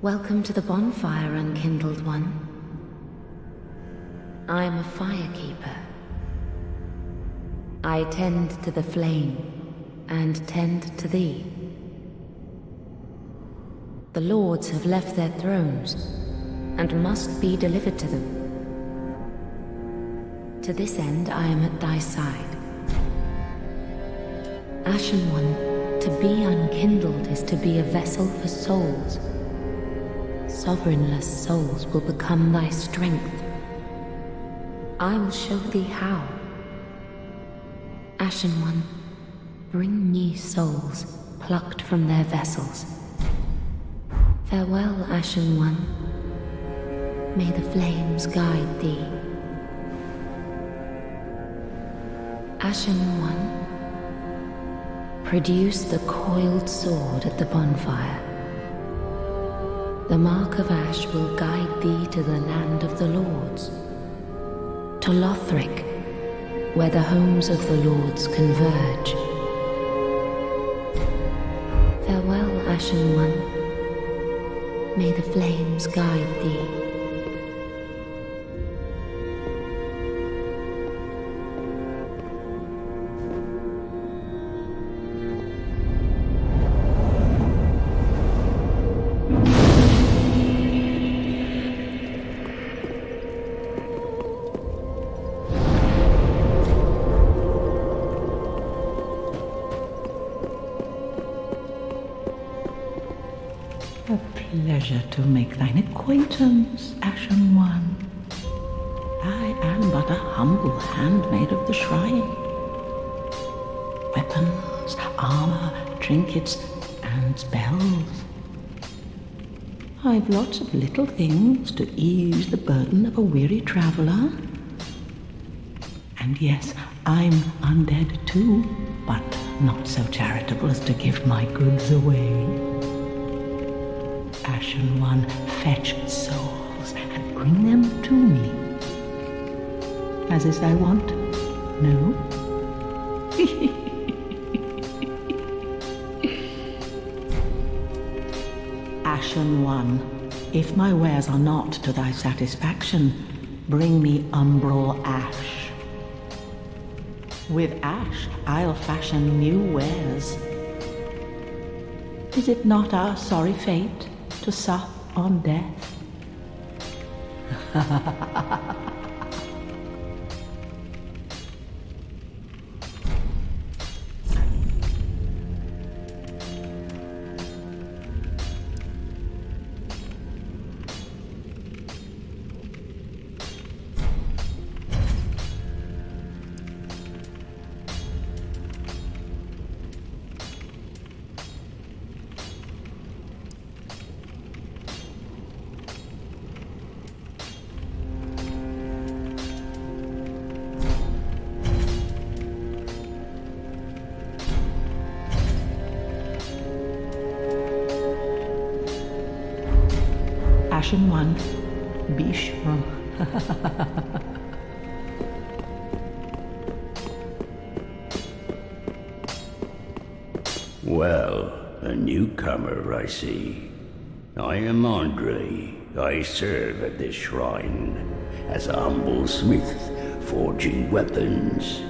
Welcome to the bonfire, unkindled one. I am a firekeeper. I tend to the flame, and tend to thee. The lords have left their thrones, and must be delivered to them. To this end I am at thy side. Ashen one, to be unkindled is to be a vessel for souls. Sovereignless souls will become thy strength. I will show thee how. Ashen one, bring me souls plucked from their vessels. Farewell, Ashen one. May the flames guide thee. Ashen one, produce the coiled sword at the bonfire. The mark of ash will guide thee to the land of the lords. To Lothric, where the homes of the lords converge. Farewell, Ashen one. May the flames guide thee. Pleasure to make thine acquaintance, Ashen one. I am but a humble handmaid of the shrine. Weapons, armor, trinkets, and spells. I've lots of little things to ease the burden of a weary traveler. And yes, I'm undead too, but not so charitable as to give my goods away. Ashen one, fetch souls and bring them to me. As is thy wont, no? Ashen one, if my wares are not to thy satisfaction, bring me umbral ash. With ash, I'll fashion new wares. Is it not our sorry fate to sup on death? Ashen one, be sure. Well, a newcomer, I see. I am Andre. I serve at this shrine as a humble smith, forging weapons.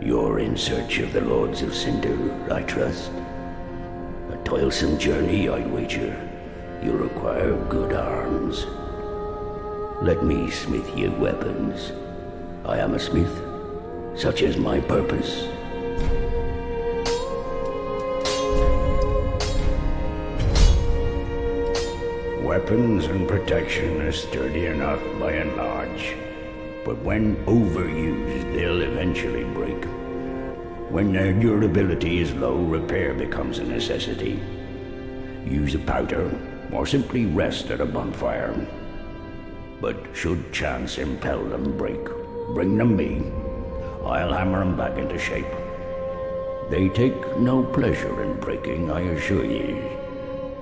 You're in search of the Lords of Cinder, I trust. A toilsome journey, I'd wager. You'll require good arms. Let me smith you weapons. I am a smith, such is my purpose. Weapons and protection are sturdy enough by and large, but when overused, they'll eventually break. When their durability is low, repair becomes a necessity. Use a powder, or simply rest at a bonfire. But should chance impel them break, bring them me. I'll hammer them back into shape. They take no pleasure in breaking, I assure ye.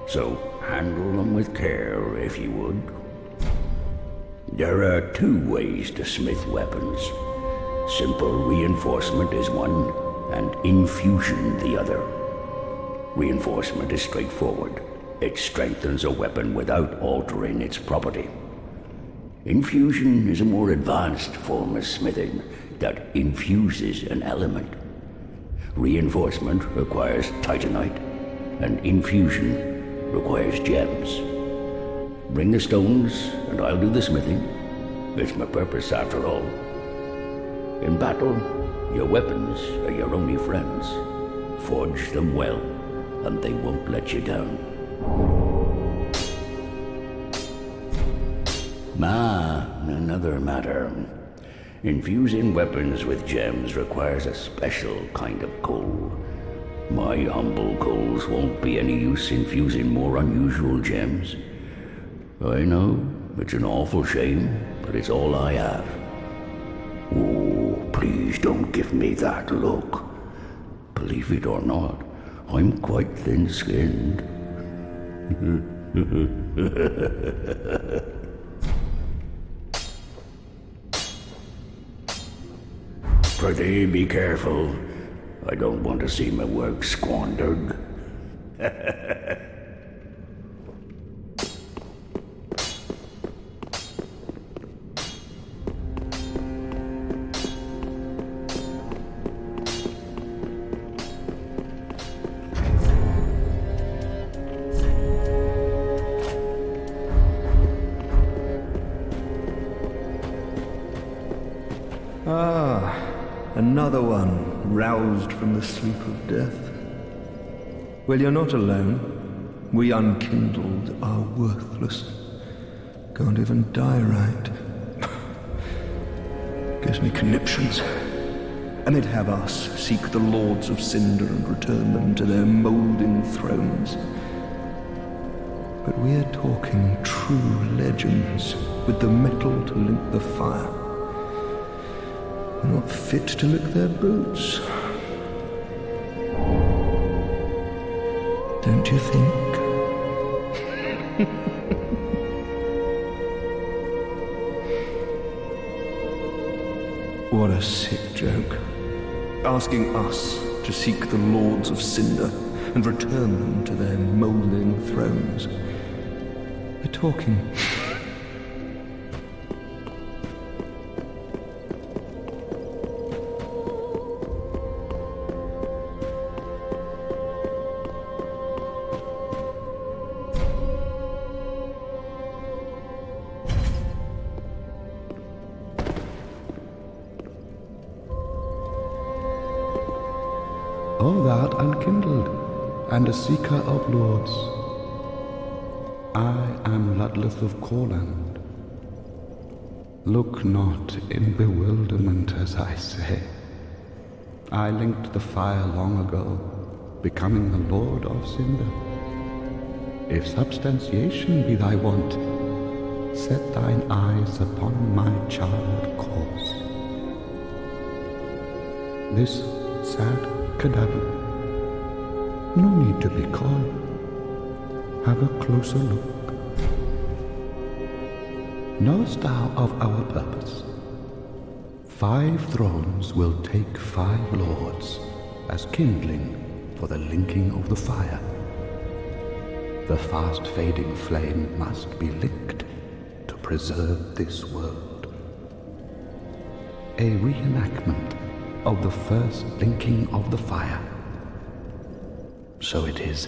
So handle them with care, if you would. There are two ways to smith weapons. Simple reinforcement is one, and infusion the other. Reinforcement is straightforward. It strengthens a weapon without altering its property. Infusion is a more advanced form of smithing that infuses an element. Reinforcement requires titanite, and infusion requires gems. Bring the stones, and I'll do the smithing. It's my purpose, after all. In battle, your weapons are your only friends. Forge them well, and they won't let you down. Another matter. Infusing weapons with gems requires a special kind of coal. My humble coals won't be any use infusing more unusual gems. I know, it's an awful shame, but it's all I have. Oh, please don't give me that look. Believe it or not, I'm quite thin-skinned. Prithee, be careful. I don't want to see my work squandered. Another one, roused from the sleep of death. Well, you're not alone. We unkindled are worthless. Can't even die right. Gives me conniptions. And they'd have us seek the lords of cinder and return them to their moulding thrones. But we're talking true legends, with the metal to link the fire. Not fit to lick their boots. Don't you think? What a sick joke. Asking us to seek the lords of cinder and return them to their moulding thrones. We're talking... O thou art unkindled, and a seeker of lords. I am Ludleth of Corland. Look not in bewilderment as I say. I linked the fire long ago, becoming the Lord of Cinder. If substantiation be thy want, set thine eyes upon my charred corpse. This sad cadaver. No need to be coy. Have a closer look. Knowest thou of our purpose? 5 thrones will take 5 lords as kindling for the linking of the fire. The fast fading flame must be licked to preserve this world. A reenactment of the first linking of the fire. So it is,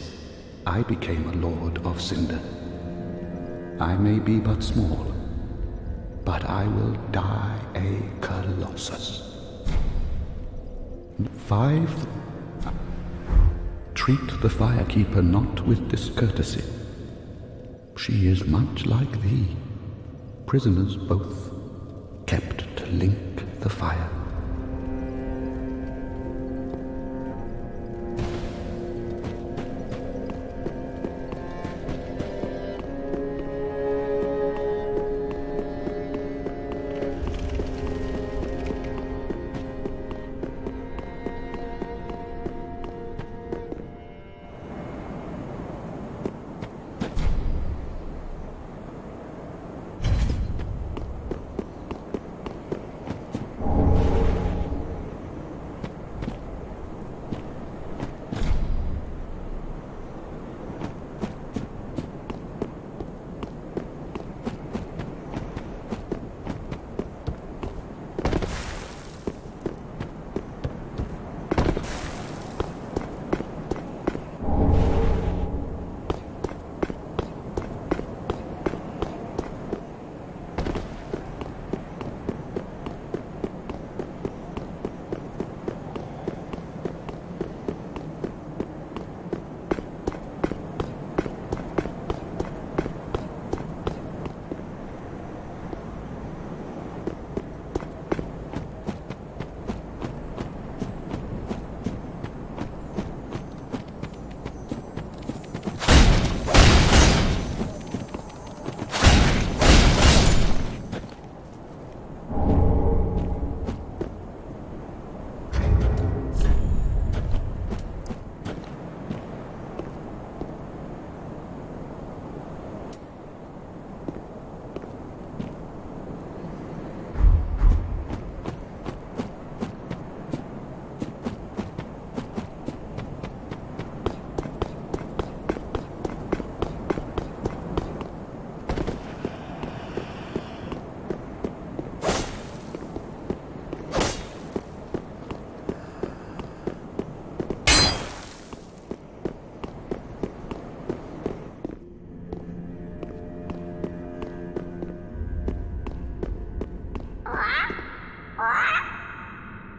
I became a lord of cinder. I may be but small, but I will die a colossus. 5. Treat the firekeeper not with discourtesy. She is much like thee, prisoners both, kept to link the fire.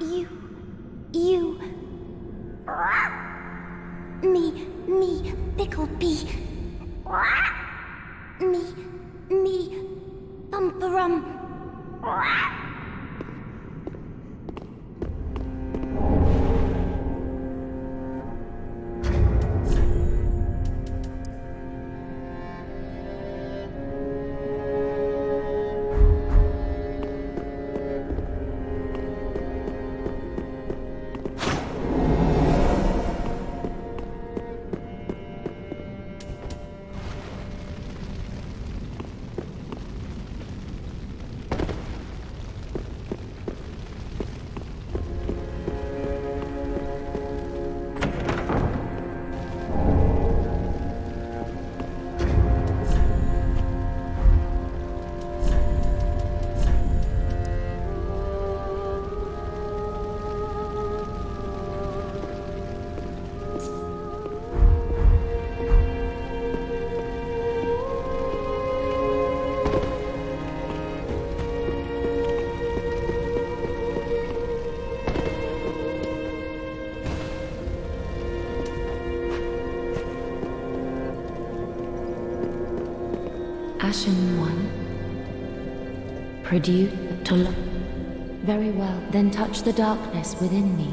You. Me, pickled pea. Me, bumperum. Ashen one. Produce to look. Very well, then touch the darkness within me.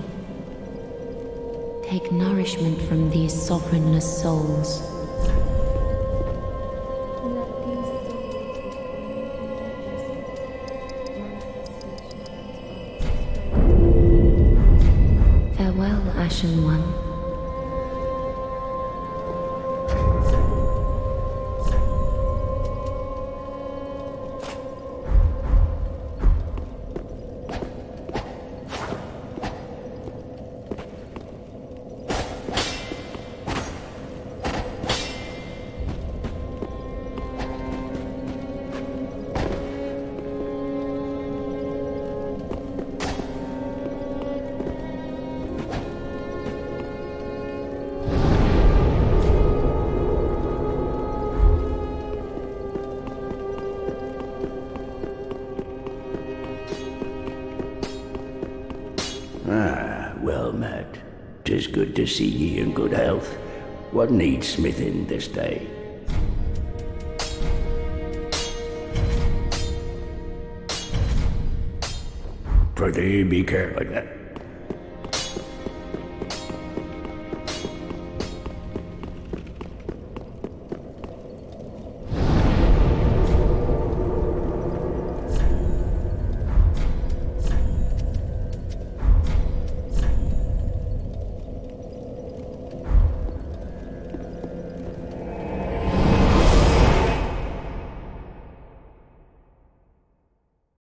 Take nourishment from these sovereignless souls. Farewell, Ashen one. Well met. 'Tis good to see ye in good health. What needs smithing this day? Prithee, be careful.